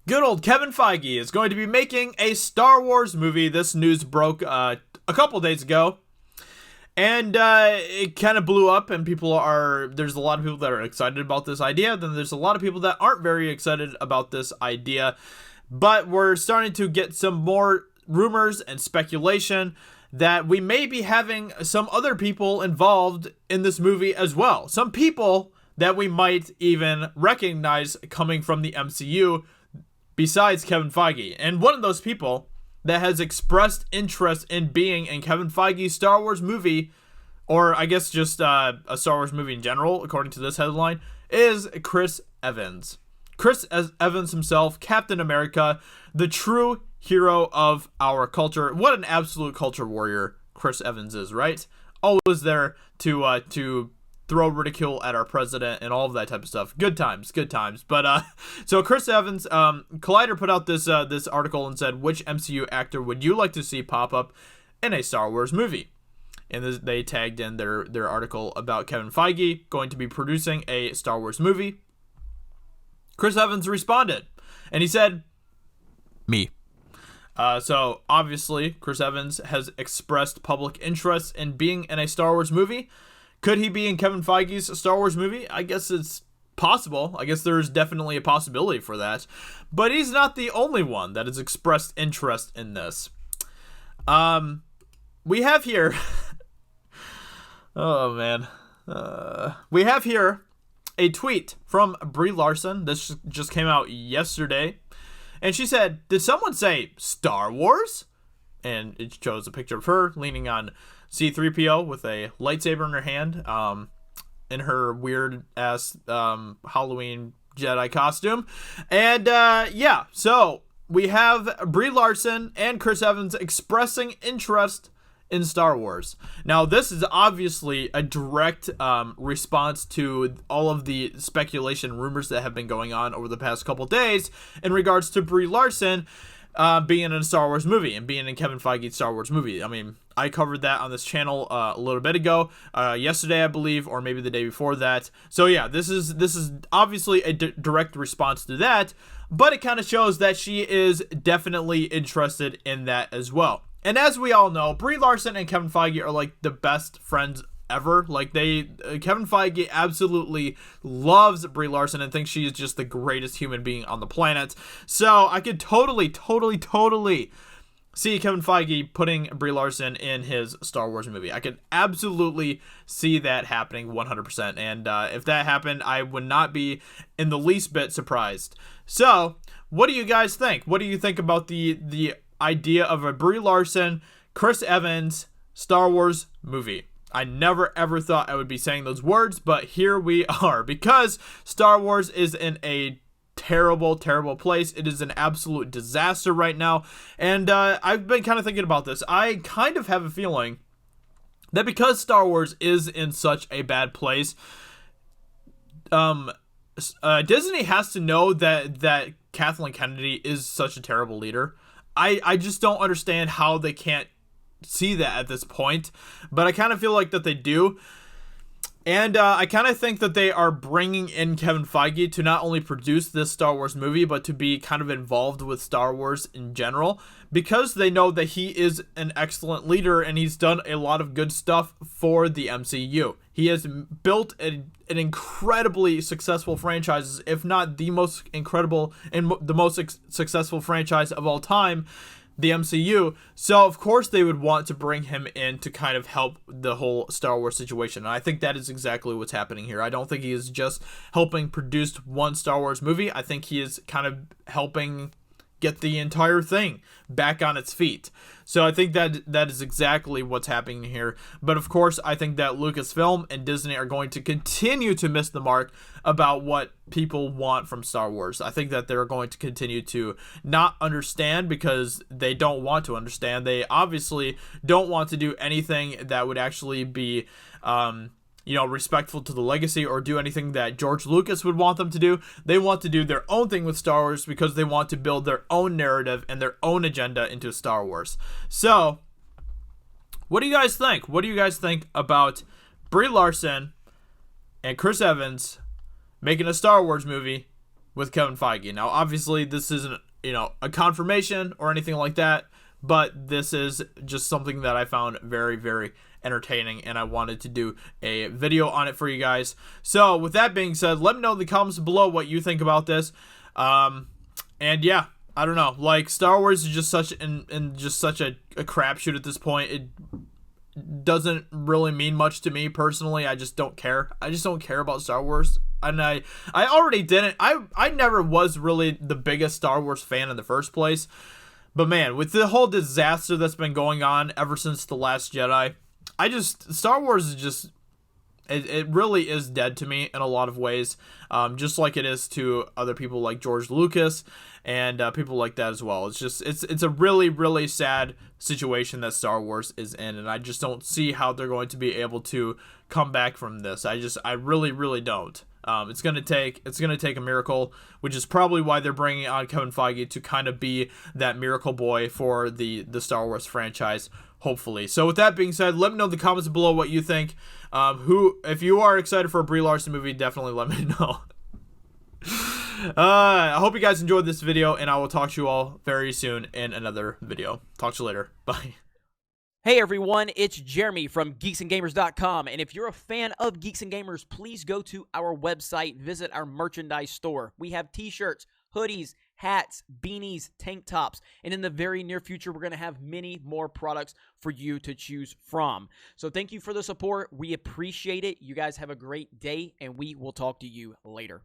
Good old Kevin Feige is going to be making a Star Wars movie. This news broke a couple days ago. And it kind of blew up, and there's a lot of people that are excited about this idea. Then there's a lot of people that aren't very excited about this idea. But we're starting to get some more rumors and speculation that we may be having some other people involved in this movie as well. Some people that we might even recognize coming from the MCU besides Kevin Feige. And one of those people that has expressed interest in being in Kevin Feige's Star Wars movie, or I guess just a Star Wars movie in general, according to this headline, is Chris Evans. Chris Evans himself, Captain America, the true hero of our culture. What an absolute culture warrior Chris Evans is, right? Always there to throw ridicule at our president and all of that type of stuff. Good times. But so Chris Evans, Collider put out this article and said, which MCU actor would you like to see pop up in a Star Wars movie? And they tagged in their article about Kevin Feige going to be producing a Star Wars movie. Chris Evans responded, and he said, "Me." So obviously, Chris Evans has expressed public interest in being in a Star Wars movie. Could he be in Kevin Feige's Star Wars movie? I guess it's possible. I guess there's definitely a possibility for that. But he's not the only one that has expressed interest in this. We have here... oh, man. We have here a tweet from Brie Larson. This just came out yesterday. And she said, "Did someone say Star Wars?" And it shows a picture of her leaning on C-3PO with a lightsaber in her hand, in her weird ass Halloween Jedi costume. And yeah, so we have Brie Larson and Chris Evans expressing interest in Star Wars. Now, this is obviously a direct response to all of the speculation rumors that have been going on over the past couple days in regards to Brie Larson being in a Star Wars movie and being in Kevin Feige's Star Wars movie. I mean, I covered that on this channel a little bit ago, yesterday, I believe, or maybe the day before that. So yeah, this is obviously a direct response to that, but it kind of shows that she is definitely interested in that as well. And as we all know, Brie Larson and Kevin Feige are like the best friends ever. Like Kevin Feige absolutely loves Brie Larson and thinks she is just the greatest human being on the planet. So I could totally see Kevin Feige putting Brie Larson in his Star Wars movie. I could absolutely see that happening 100%. And if that happened, I would not be in the least bit surprised. So what do you guys think? What do you think about the idea of a Brie Larson, Chris Evans Star Wars movie? I never ever thought I would be saying those words, but here we are, because Star Wars is in a terrible place. It is an absolute disaster right now, and I've been kind of thinking about this. I kind of have a feeling that because Star Wars is in such a bad place, Disney has to know that Kathleen Kennedy is such a terrible leader. I just don't understand how they can't see that at this point, but I kind of feel like that they do. And I kind of think that they are bringing in Kevin Feige to not only produce this Star Wars movie, but to be kind of involved with Star Wars in general, because they know that he is an excellent leader and he's done a lot of good stuff for the MCU. He has built an incredibly successful franchise, if not the most incredible and the most successful franchise of all time, the MCU. So of course they would want to bring him in to kind of help the whole Star Wars situation. And I think that is exactly what's happening here. I don't think he is just helping produce one Star Wars movie. I think he is kind of helping get the entire thing back on its feet. So I think that is exactly what's happening here. But of course, I think that Lucasfilm and Disney are going to continue to miss the mark about what people want from Star Wars. I think that they're going to continue to not understand because they don't want to understand. They obviously don't want to do anything that would actually be respectful to the legacy or do anything that George Lucas would want them to do. They want to do their own thing with Star Wars because they want to build their own narrative and their own agenda into Star Wars. So, what do you guys think? What do you guys think about Brie Larson and Chris Evans making a Star Wars movie with Kevin Feige. Now, obviously, this isn't, a confirmation or anything like that, but this is just something that I found very, very entertaining, and I wanted to do a video on it for you guys. So, with that being said, let me know in the comments below what you think about this. And yeah, I don't know. Like, Star Wars is just such a crapshoot at this point. It doesn't really mean much to me personally. I just don't care. I just don't care about Star Wars. And I already didn't. I never was really the biggest Star Wars fan in the first place. But man, with the whole disaster that's been going on ever since The Last Jedi, Star Wars is just, it really is dead to me in a lot of ways. Just like it is to other people like George Lucas and people like that as well. It's just, it's a really, really sad situation that Star Wars is in, and I just don't see how they're going to be able to come back from this. I really, really don't. It's gonna take a miracle, which is probably why they're bringing on Kevin Feige to kind of be that miracle boy for the Star Wars franchise, hopefully. So with that being said, let me know in the comments below what you think. If you are excited for a Brie Larson movie, definitely let me know. I hope you guys enjoyed this video, and I will talk to you all very soon in another video. Talk to you later. Bye. Hey everyone, it's Jeremy from geeksandgamers.com, and if you're a fan of Geeks and Gamers, please go to our website, visit our merchandise store. We have t-shirts, hoodies, hats, beanies, tank tops, and in the very near future, we're going to have many more products for you to choose from. So thank you for the support. We appreciate it. You guys have a great day, and we will talk to you later.